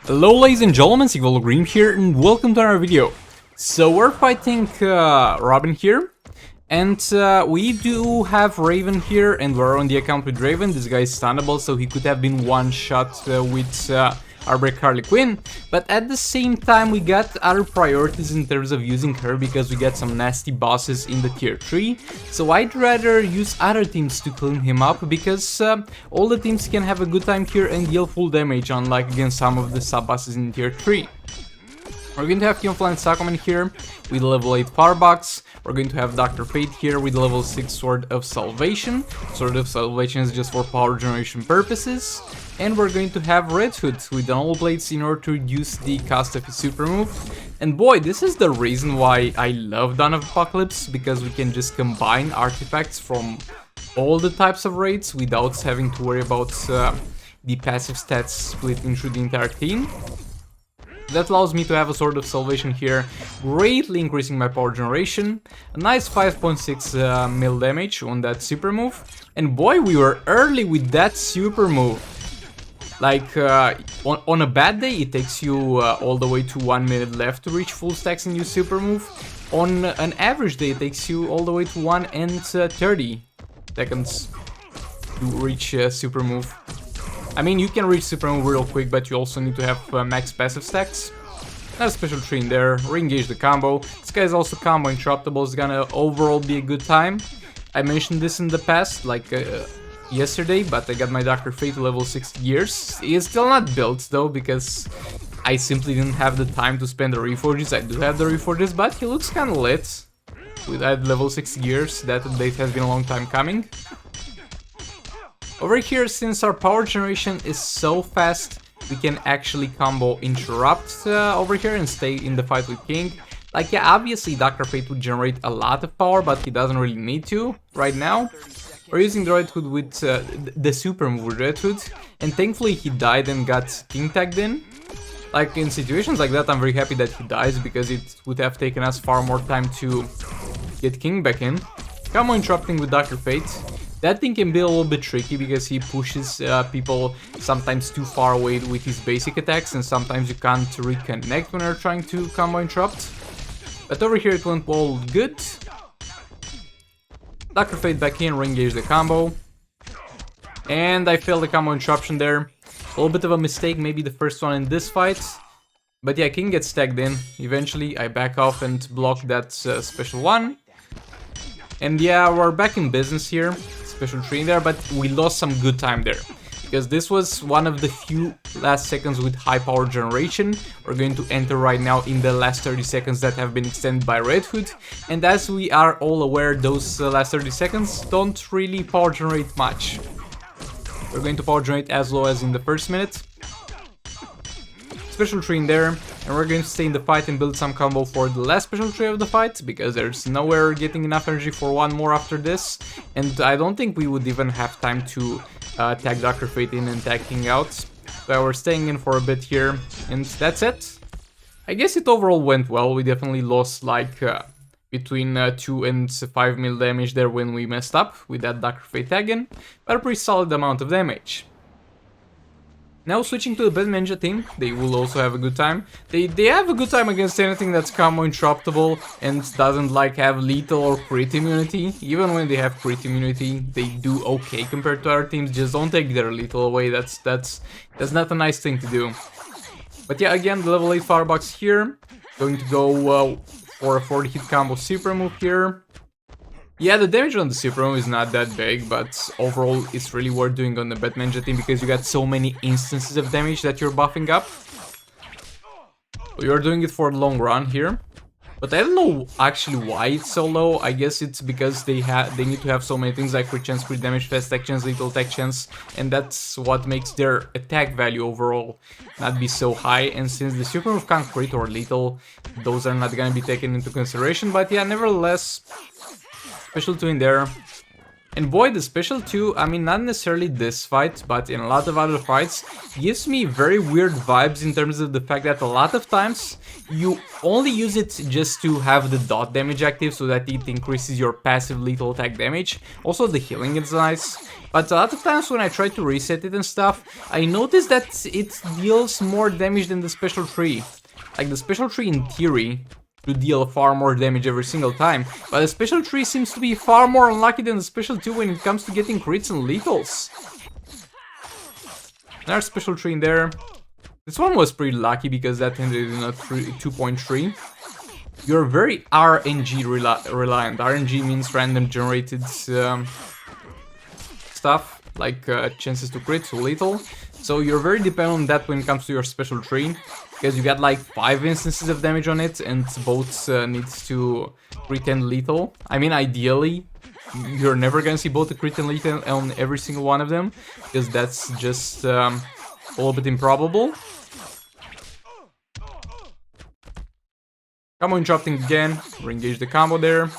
Hello ladies and gentlemen, Green here and welcome to our video. So we're fighting Robin here, and we do have Raven here, and we're on the account with Raven. This guy is stunnable, so he could have been one shot with our Harley Quinn, but at the same time we got other priorities in terms of using her because we got some nasty bosses in the tier 3, so I'd rather use other teams to clean him up because all the teams can have a good time here and deal full damage, unlike against some of the sub bosses in tier 3. We're going to have Team Flying Sakuman here with level 8 Firebox. We're going to have Dr. Fate here with level 6 Sword of Salvation. Sword of Salvation is just for power generation purposes. And we're going to have Red Hood with Null Blades in order to reduce the cost of his super move. And boy, this is the reason why I love Dawn of Apocalypse, because we can just combine artifacts from all the types of raids without having to worry about the passive stats splitting through the entire team. That allows me to have a Sword of Salvation here, greatly increasing my power generation, a nice 5.6 mil damage on that super move, and boy, we were early with that super move. Like, on a bad day it takes you all the way to 1 minute left to reach full stacks and use super move. On an average day it takes you all the way to 1 and 30 seconds to reach super move. I mean, you can reach super move real quick, but you also need to have max passive stacks. Not a special tree in there, re-engage the combo. This guy is also combo interruptible, it's gonna overall be a good time. I mentioned this in the past, like yesterday, but I got my Dr. Fate to level 60 years. He is still not built though, because I simply didn't have the time to spend the reforges. I do have the reforges, but he looks kinda lit. With that level 60 years, that update has been a long time coming. Over here, since our power generation is so fast, we can actually combo interrupt over here and stay in the fight with King. Like, yeah, obviously Dr. Fate would generate a lot of power, but he doesn't really need to right now. We're using the Red Hood with the super move with Red Hood, and thankfully he died and got King tagged in. Like, in situations like that, I'm very happy that he dies, because it would have taken us far more time to get King back in. Combo interrupting with Dr. Fate. That thing can be a little bit tricky because he pushes people sometimes too far away with his basic attacks, and sometimes you can't reconnect when you're trying to combo interrupt. But over here it went all good. Dr. Fate back in, re-engage the combo. And I failed the combo interruption there. A little bit of a mistake, maybe the first one in this fight. But yeah, King gets tagged in. Eventually I back off and block that special one. And yeah, we're back in business here. Special tree in there, but we lost some good time there, because this was one of the few last seconds with high power generation. We're going to enter right now in the last 30 seconds that have been extended by Red Hood, and as we are all aware, those last 30 seconds don't really power generate much. We're going to power generate as low as in the first minute. Special tree in there, and we're going to stay in the fight and build some combo for the last special tree of the fight, because there's nowhere getting enough energy for one more after this, and I don't think we would even have time to tag Dr. Fate in and tag King out. So we're staying in for a bit here, and that's it. I guess it overall went well. We definitely lost like between 2 and 5 mil damage there when we messed up with that Dr. Fate tag in, but a pretty solid amount of damage. Now switching to the Bad Ninja team, they will also have a good time. They have a good time against anything that's combo interruptible and doesn't like have lethal or crit immunity. Even when they have crit immunity, they do okay compared to other teams. Just don't take their lethal away. That's not a nice thing to do. But yeah, again, the level 8 Firebox here. Going to go for a 40 hit combo super move here. Yeah, the damage on the super move is not that big, but overall it's really worth doing on the Bad Ninja team because you got so many instances of damage that you're buffing up. You're doing it for the long run here. But I don't know actually why it's so low. I guess it's because they need to have so many things like crit chance, crit damage, fast attack chance, lethal attack chance, and that's what makes their attack value overall not be so high. And since the super move can't crit or lethal, those are not gonna be taken into consideration. But yeah, nevertheless, special 2 in there. And boy, the special 2, I mean, not necessarily this fight, but in a lot of other fights, gives me very weird vibes in terms of the fact that a lot of times you only use it just to have the dot damage active so that it increases your passive lethal attack damage. Also, the healing is nice. But a lot of times when I try to reset it and stuff, I notice that it deals more damage than the special 3. Like, the special 3 in theory to deal far more damage every single time, but the special 3 seems to be far more unlucky than the special 2 when it comes to getting crits and lethals. Another special 3 in there. This one was pretty lucky because that ended in a 2.3. You're very RNG reliant. RNG means random generated stuff, like chances to crit, to lethal. So you're very dependent on that when it comes to your special 3. Because you got like 5 instances of damage on it, and both needs to crit and lethal. I mean, ideally, you're never gonna see both the crit and lethal on every single one of them, because that's just a little bit improbable. Combo interrupting again, re-engage the combo there.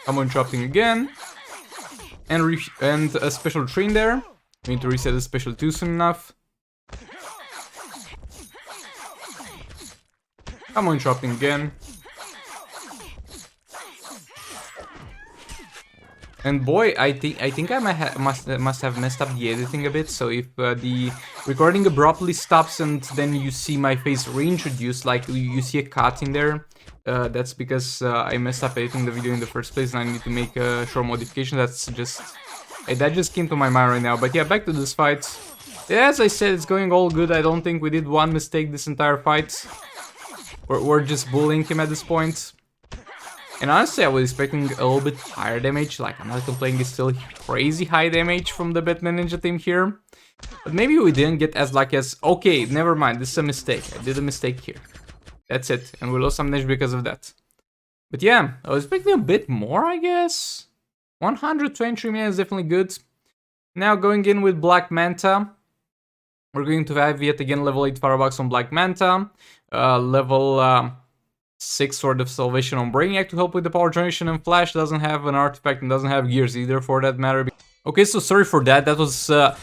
Combo interrupting again, and a special 3 in there. We need to reset the special 2 soon enough. Combo interrupting again. And boy, I think I must have messed up the editing a bit. So if the recording abruptly stops and then you see my face reintroduced, like you see a cut in there, that's because I messed up editing the video in the first place, and I need to make a short modification. That just came to my mind right now. But yeah, back to this fight. Yeah, as I said, it's going all good. I don't think we did one mistake this entire fight. We're just bullying him at this point. And honestly, I was expecting a little bit higher damage. Like, I'm not complaining, it's still crazy high damage from the Batman Ninja team here. But maybe we didn't get as lucky as... Okay, never mind, this is a mistake. I did a mistake here. That's it. And we lost some damage because of that. But yeah, I was expecting a bit more, I guess. 123 million is definitely good. Now going in with Black Manta. We're going to have yet again level 8 Firebox on Black Manta. Level 6 Sword of Salvation on Brainiac to help with the power generation, and Flash doesn't have an artifact and doesn't have gears either for that matter. Okay, so sorry for that. That was I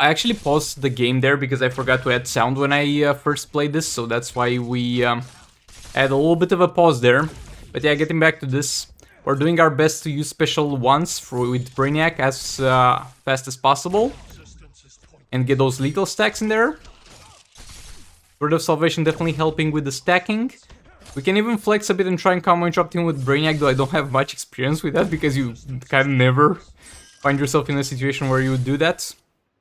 actually paused the game there because I forgot to add sound when I first played this, so that's why we had a little bit of a pause there. But yeah, getting back to this, we're doing our best to use special ones with Brainiac as fast as possible and get those lethal stacks in there. Sword of Salvation definitely helping with the stacking. We can even flex a bit and try and combo interrupt him with Brainiac, though I don't have much experience with that because you kind of never find yourself in a situation where you would do that.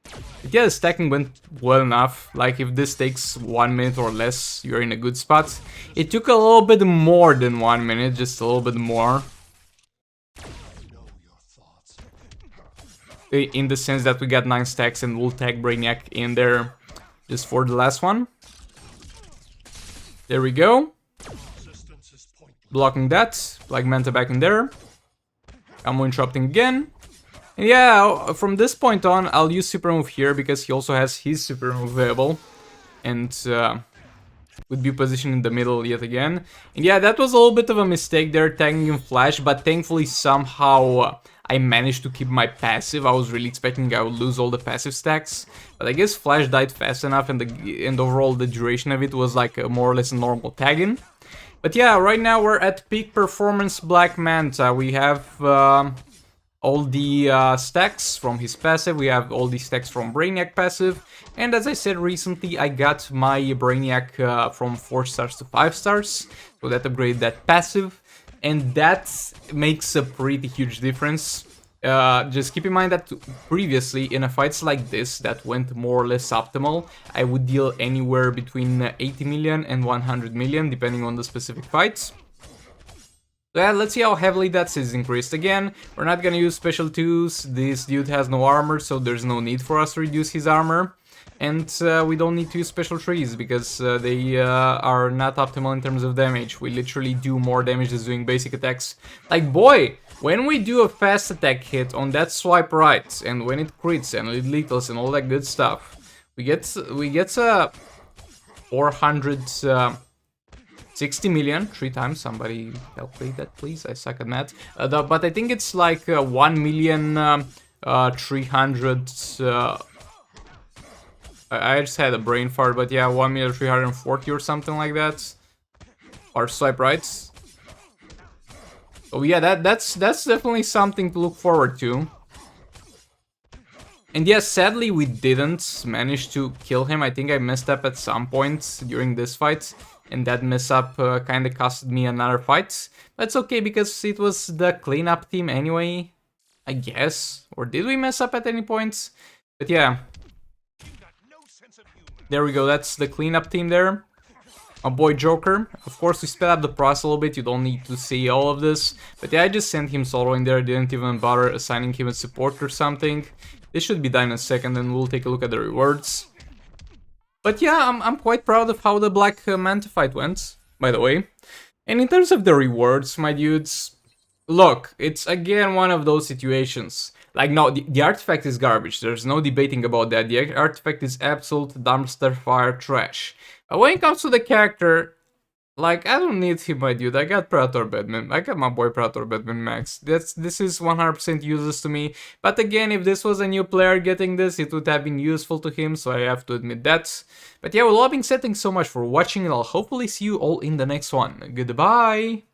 But yeah, the stacking went well enough. Like, if this takes 1 minute or less, you're in a good spot. It took a little bit more than 1 minute, just a little bit more. In the sense that we got 9 stacks and we'll tag Brainiac in there just for the last one. There we go. Blocking that. Black Manta back in there. Combo interrupting again. And yeah, from this point on, I'll use Super Move here because he also has his Super Move available. And would be positioned in the middle yet again. And yeah, that was a little bit of a mistake there, tagging in Flash, but thankfully somehow I managed to keep my passive. I was really expecting I would lose all the passive stacks, but I guess Flash died fast enough, and overall the duration of it was like a more or less a normal tag-in. But yeah, right now we're at peak performance Black Manta. We have all the stacks from his passive, we have all the stacks from Brainiac passive, and as I said recently, I got my Brainiac from 4 stars to 5 stars, so that upgraded that passive. And that makes a pretty huge difference. Just keep in mind that previously, in a fights like this that went more or less optimal, I would deal anywhere between 80 million and 100 million, depending on the specific fights. So yeah, let's see how heavily that is increased. Again, we're not gonna use special 2s. This dude has no armor, so there's no need for us to reduce his armor. And we don't need to use special 3s because they are not optimal in terms of damage. We literally do more damage than doing basic attacks. Like, boy, when we do a fast attack hit on that swipe right, and when it crits and it lethals and all that good stuff, we get 400 60 million, 3 times. Somebody calculate that, please. I suck at math. But I think it's like 1 million 300. I just had a brain fart, but yeah, 1,340,000 or something like that. Or swipe right. Oh yeah, that's definitely something to look forward to. And yes, sadly we didn't manage to kill him. I think I messed up at some point during this fight, and that mess up kind of costed me another fight. That's okay because it was the cleanup team anyway, I guess. Or did we mess up at any points? But yeah. There we go, that's the cleanup team there. My boy Joker. Of course, we sped up the process a little bit, you don't need to see all of this. But yeah, I just sent him solo in there, didn't even bother assigning him a support or something. This should be done in a second, and we'll take a look at the rewards. But yeah, I'm quite proud of how the Black Manta fight went, by the way. And in terms of the rewards, my dudes, look, it's again one of those situations. Like, no, the artifact is garbage, there's no debating about that. The artifact is absolute dumpster fire trash. But when it comes to the character, like, I don't need him, my dude. I got Predator Batman. I got my boy Predator Batman Max. This is 100% useless to me. But again, if this was a new player getting this, it would have been useful to him, so I have to admit that. But yeah, with all being said, thanks so much for watching, and I'll hopefully see you all in the next one. Goodbye!